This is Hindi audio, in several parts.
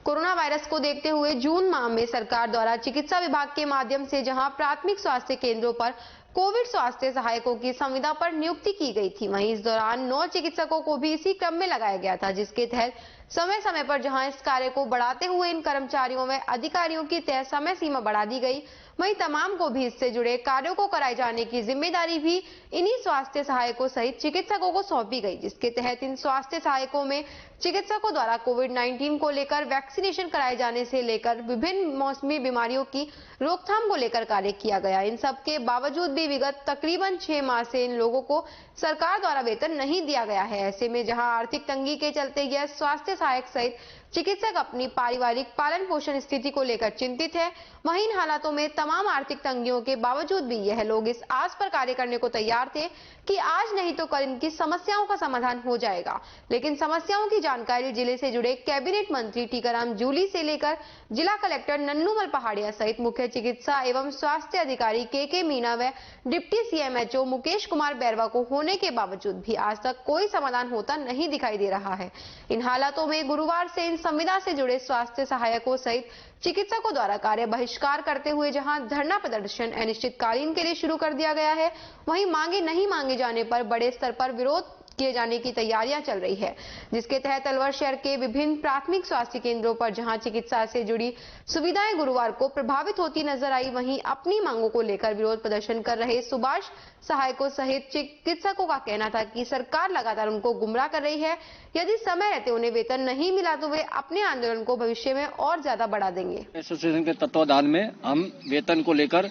कोरोना वायरस को देखते हुए जून माह में सरकार द्वारा चिकित्सा विभाग के माध्यम से जहां प्राथमिक स्वास्थ्य केंद्रों पर कोविड स्वास्थ्य सहायकों की संविदा पर नियुक्ति की गई थी, वहीं इस दौरान 9 चिकित्सकों को भी इसी क्रम में लगाया गया था, जिसके तहत समय समय पर जहां इस कार्य को बढ़ाते हुए इन कर्मचारियों व अधिकारियों की तय समय सीमा बढ़ा दी गई, वहीं तमाम को भी इससे जुड़े कार्यों को कराए जाने की जिम्मेदारी भी इन्हीं स्वास्थ्य सहायकों सहित चिकित्सकों को सौंपी गई, जिसके तहत इन स्वास्थ्य सहायकों में चिकित्सकों द्वारा कोविड-19 को लेकर वैक्सीनेशन कराए जाने से लेकर विभिन्न मौसमी बीमारियों की रोकथाम को लेकर कार्य किया गया। इन सब के बावजूद भी विगत तकरीबन 6 माह से इन लोगों को सरकार द्वारा वेतन नहीं दिया गया है। ऐसे में जहां आर्थिक तंगी के चलते यह स्वास्थ्य सहायक सहित चिकित्सक अपनी पारिवारिक पालन पोषण स्थिति को लेकर चिंतित है, वहीं इन हालातों में तमाम आर्थिक तंगियों के बावजूद भी यह लोग इस आस पर कार्य करने को तैयार थे कि आज नहीं तो कल इनकी समस्याओं का समाधान हो जाएगा। लेकिन समस्याओं की जानकारी जिले से जुड़े कैबिनेट मंत्री टीकाराम जूली से लेकर जिला कलेक्टर नन्नूमल पहाड़िया सहित मुख्य चिकित्सा एवं स्वास्थ्य अधिकारी के मीणा व डिप्टी CMHO मुकेश कुमार बैरवा को होने के बावजूद भी आज तक कोई समाधान होता नहीं दिखाई दे रहा है। इन हालातों में गुरुवार से इन संविदा से जुड़े स्वास्थ्य सहायकों सहित चिकित्सकों द्वारा कार्य बहिष्कार करते हुए जहां धरना प्रदर्शन अनिश्चितकालीन के लिए शुरू कर दिया गया है, वहीं मांगे नहीं मांगे जाने पर बड़े स्तर पर विरोध किए जाने की तैयारियां चल रही है, जिसके तहत अलवर शहर के विभिन्न प्राथमिक स्वास्थ्य केंद्रों पर जहां चिकित्सा से जुड़ी सुविधाएं गुरुवार को प्रभावित होती नजर आई, वहीं अपनी मांगों को लेकर विरोध प्रदर्शन कर रहे सुभाष सहायकों सहित चिकित्सकों का कहना था कि सरकार लगातार उनको गुमराह कर रही है। यदि समय रहते उन्हें वेतन नहीं मिला तो वे अपने आंदोलन को भविष्य में और ज्यादा बढ़ा देंगे। एसोसिएशन के तत्वाधान में हम वेतन को लेकर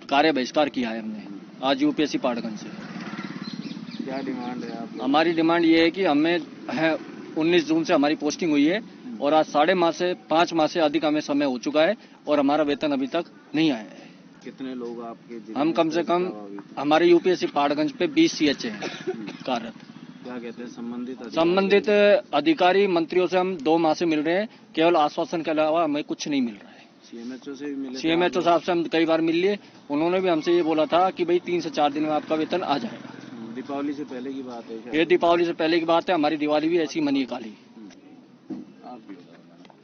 कार्य बहिष्कार किया है हमने आज UPSC पाटगंज से। क्या डिमांड है आप? हमारी डिमांड ये है कि हमें 19 जून से हमारी पोस्टिंग हुई है और आज 5 माह से अधिक हमें समय हो चुका है और हमारा वेतन अभी तक नहीं आया है। कितने लोग आपके जिले हम कम से कम हमारे UPSC पाटगंज पे 20 CH हैं कार्यरत। क्या कहते हैं संबंधित अधिकारी मंत्रियों से हम 2 माह से मिल रहे हैं, केवल आश्वासन के अलावा हमें कुछ नहीं मिल रहा है। CMHO से भी मिले? CMHO साहब से हम कई बार मिल लिए, उन्होंने भी हमसे ये बोला था कि भाई 3 से 4 दिन में आपका वेतन आ जाएगा। दीपावली से पहले की बात है? ये दीपावली से पहले की बात है, हमारी दिवाली भी ऐसी मनी काली। आप भी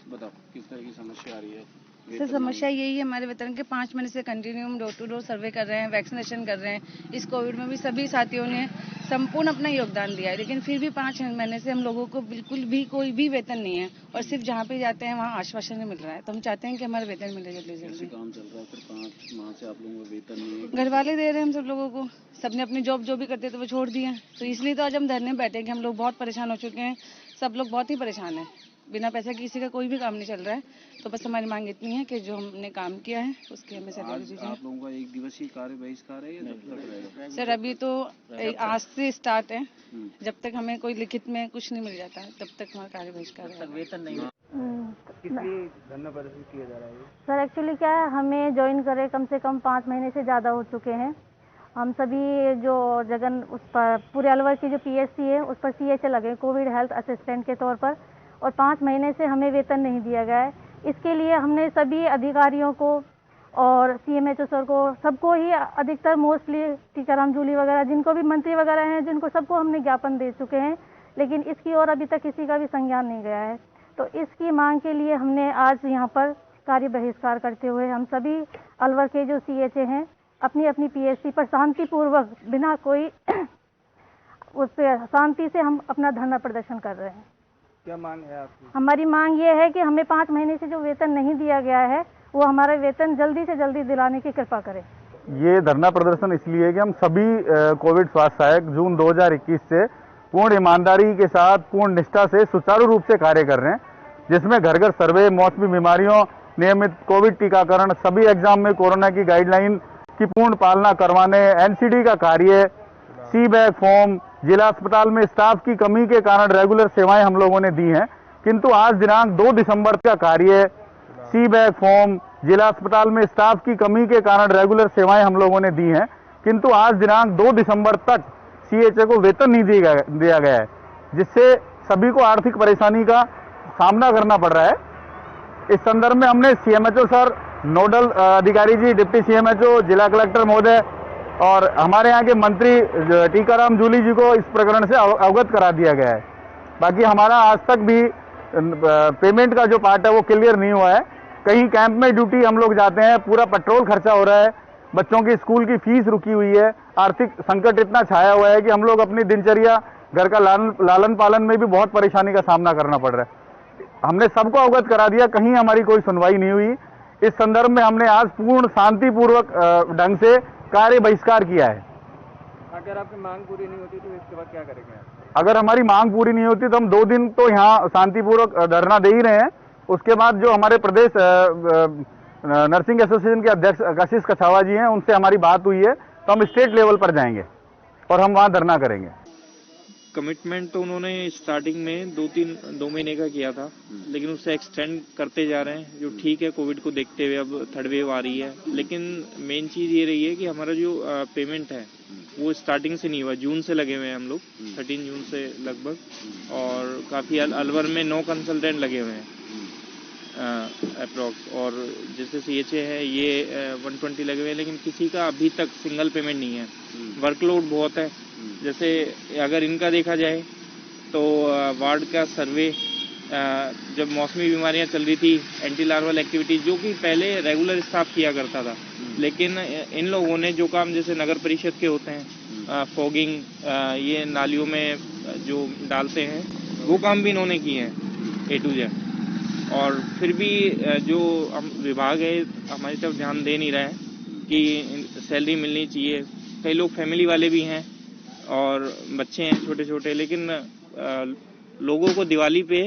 बताओ किस तरह की समस्या आ रही है? सर समस्या यही है, हमारे वेतन के 5 महीने से कंटिन्यू हम डोर टू डोर सर्वे कर रहे हैं, वैक्सीनेशन कर रहे हैं। इस कोविड में भी सभी साथियों ने संपूर्ण अपना योगदान दिया है, लेकिन फिर भी 5 महीने से हम लोगों को बिल्कुल भी कोई भी वेतन नहीं है और सिर्फ जहाँ पे जाते हैं वहाँ आश्वासन मिल रहा है। तो हम चाहते हैं कि हमारा वेतन मिले जल्दी से जल्दी। काम चल रहा है फिर 5 माह से आप लोगों को वेतन नहीं है? घर वाले दे रहे हैं हम सब लोगों को, सबने अपनी जॉब जो भी करते थे वो छोड़ दिया, तो इसलिए तो आज हम धरने में बैठे कि हम लोग बहुत परेशान हो चुके हैं। सब लोग बहुत ही परेशान हैं, बिना पैसे किसी का कोई भी काम नहीं चल रहा है। तो बस हमारी मांग इतनी है कि जो हमने काम किया है उसकी हमें सैलरी दीजिए। आप लोगों का 1 दिवसीय कार्य बहिष्कार है या जब तक रहेगा? सर अभी तो आज से स्टार्ट है, जब तक हमें कोई लिखित में कुछ नहीं मिल जाता है तब तक हमारा कार्य बहिष्कार है। वेतन नहीं किसलिए धरना प्रदर्शन किया जा रहा है? सर एक्चुअली क्या है, हमें ज्वाइन करे कम से कम 5 महीने से ज़्यादा हो चुके हैं। हम सभी जो जगन उस पर पूरे अलवर की जो PSC है उस पर CH लगे कोविड हेल्थ असिस्टेंट के तौर पर, और 5 महीने से हमें वेतन नहीं दिया गया है। इसके लिए हमने सभी अधिकारियों को और CMHO सर को, सबको ही अधिकतर मोस्टली टीकाराम जूली वगैरह जिनको भी मंत्री वगैरह हैं जिनको सबको हमने ज्ञापन दे चुके हैं, लेकिन इसकी ओर अभी तक किसी का भी संज्ञान नहीं गया है। तो इसकी मांग के लिए हमने आज यहाँ पर कार्य बहिष्कार करते हुए हम सभी अलवर के जो CH हैं अपनी अपनी PSC पर शांतिपूर्वक बिना कोई उस पर शांति से हम अपना धरना प्रदर्शन कर रहे हैं। क्या मांग है आपकी? हमारी मांग ये है कि हमें 5 महीने से जो वेतन नहीं दिया गया है वो हमारा वेतन जल्दी से जल्दी दिलाने की कृपा करें। ये धरना प्रदर्शन इसलिए है कि हम सभी कोविड स्वास्थ्य सहायक जून 2021 से पूर्ण ईमानदारी के साथ, पूर्ण निष्ठा से सुचारू रूप से कार्य कर रहे हैं, जिसमें घर घर सर्वे, मौसमी बीमारियों, नियमित कोविड टीकाकरण, सभी एग्जाम में कोरोना की गाइडलाइन की पूर्ण पालना करवाने, NCD का कार्य, C-बैग फॉर्म, जिला अस्पताल में स्टाफ की कमी के कारण रेगुलर सेवाएं हम लोगों ने दी हैं, किंतु आज दिनांक 2 दिसंबर का कार्य, C-बैग फॉर्म, जिला अस्पताल में स्टाफ की कमी के कारण रेगुलर सेवाएं हम लोगों ने दी हैं, किंतु आज दिनांक 2 दिसंबर तक CHA को वेतन नहीं दिया गया है, जिससे सभी को आर्थिक परेशानी का सामना करना पड़ रहा है। इस संदर्भ में हमने CMHO सर, नोडल अधिकारी जी, डिप्टी CMHO, जिला कलेक्टर महोदय और हमारे यहाँ के मंत्री टीकाराम जूली जी को इस प्रकरण से अवगत करा दिया गया है। बाकी हमारा आज तक भी पेमेंट का जो पार्ट है वो क्लियर नहीं हुआ है। कहीं कैंप में ड्यूटी हम लोग जाते हैं, पूरा पेट्रोल खर्चा हो रहा है, बच्चों की स्कूल की फीस रुकी हुई है, आर्थिक संकट इतना छाया हुआ है कि हम लोग अपनी दिनचर्या, घर का लालन पालन में भी बहुत परेशानी का सामना करना पड़ रहा है। हमने सबको अवगत करा दिया, कहीं हमारी कोई सुनवाई नहीं हुई। इस संदर्भ में हमने आज पूर्ण शांतिपूर्वक ढंग से कार्य बहिष्कार किया है। अगर आपकी मांग पूरी नहीं होती तो इसके बाद क्या करेंगे? अगर हमारी मांग पूरी नहीं होती तो हम 2 दिन तो यहाँ शांतिपूर्वक धरना दे ही रहे हैं। उसके बाद जो हमारे प्रदेश नर्सिंग एसोसिएशन के अध्यक्ष कशिश कछावा जी हैं, उनसे हमारी बात हुई है, तो हम स्टेट लेवल पर जाएंगे और हम वहां धरना करेंगे। कमिटमेंट तो उन्होंने स्टार्टिंग में 2 महीने का किया था, लेकिन उसे एक्सटेंड करते जा रहे हैं, जो ठीक है। कोविड को देखते हुए अब थर्ड वेव आ रही है, लेकिन मेन चीज ये रही है कि हमारा जो पेमेंट है वो स्टार्टिंग से नहीं हुआ। जून से लगे हुए हैं हम लोग, 13 जून से लगभग, और काफी अलवर में 9 कंसल्टेंट लगे हुए हैं अप्रॉक्स, और जैसे CHA है ये 120 लगे हुए हैं, लेकिन किसी का अभी तक सिंगल पेमेंट नहीं है। वर्कलोड बहुत है। जैसे अगर इनका देखा जाए तो वार्ड का सर्वे, जब मौसमी बीमारियां चल रही थी, एंटी लार्वल एक्टिविटीज जो कि पहले रेगुलर स्टाफ किया करता था, लेकिन इन लोगों ने जो काम जैसे नगर परिषद के होते हैं, फॉगिंग, ये नालियों में जो डालते हैं, वो काम भी इन्होंने किए हैं A to Z। और फिर भी जो विभाग है हमारी तरफ ध्यान दे नहीं रहा है कि सैलरी मिलनी चाहिए। कई लोग फैमिली वाले भी हैं और बच्चे हैं छोटे छोटे, लेकिन लोगों को दिवाली पे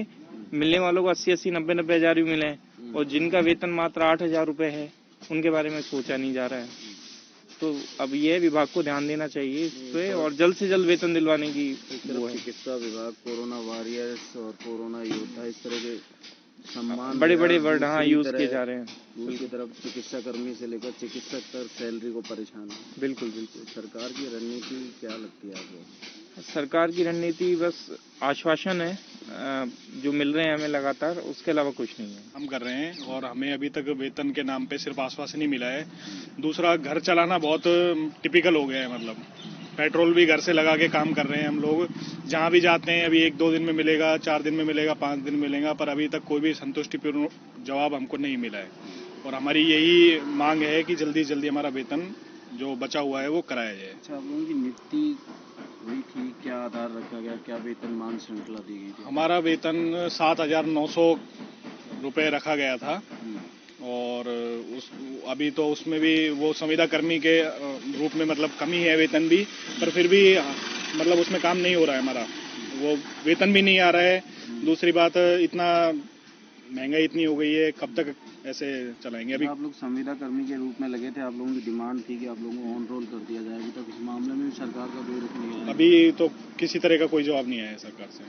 मिलने वालों को 80-80, 90-90 हज़ार भी मिले, और जिनका वेतन मात्र 8,000 रुपये है, उनके बारे में सोचा नहीं जा रहा है। तो अब यह विभाग को ध्यान देना चाहिए इस पे, और जल्द से जल्द वेतन दिलवाने की वो है। चिकित्सा विभाग कोरोना वॉरियर्स और कोरोना योद्धा, इस तरह के सम्मान बड़े वर्ड यूज किए जा रहे हैं। दूसरी तरफ चिकित्सा कर्मी से लेकर चिकित्सक तक सैलरी को परेशान है। बिल्कुल। सरकार की रणनीति क्या लगती है आपको? सरकार की रणनीति बस आश्वासन है जो मिल रहे हैं हमें लगातार, उसके अलावा कुछ नहीं है। हम कर रहे हैं और हमें अभी तक वेतन के नाम पे सिर्फ आश्वासन ही मिला है। दूसरा, घर चलाना बहुत टिपिकल हो गया है। मतलब पेट्रोल भी घर से लगा के काम कर रहे हैं हम लोग। जहां भी जाते हैं, अभी 1-2 दिन में मिलेगा, 4 दिन में मिलेगा, 5 दिन में मिलेगा, पर अभी तक कोई भी संतुष्टिपूर्ण जवाब हमको नहीं मिला है। और हमारी यही मांग है कि जल्दी से जल्दी हमारा वेतन जो बचा हुआ है वो कराया जाए। अच्छा, आप लोगों की नियुक्ति हुई थी, क्या आधार रखा गया, क्या वेतनमान श्रृंखला दी गई थी? हमारा वेतन 7,900 रुपये रखा गया था, और अभी तो उसमें भी वो संविदा कर्मी के रूप में मतलब कमी है वेतन भी, पर फिर भी मतलब उसमें काम नहीं हो रहा है हमारा, वो वेतन भी नहीं आ रहा है। दूसरी बात, इतना महंगाई इतनी हो गई है, कब तक ऐसे चलाएंगे? अभी आप लोग संविदा कर्मी के रूप में लगे थे, आप लोगों की डिमांड थी कि आप लोगों को ऑन रोल कर दिया जाए, अभी तक इस मामले में सरकार का कोई रुख नहीं है। अभी तो किसी तरह का कोई जवाब नहीं आया सरकार से।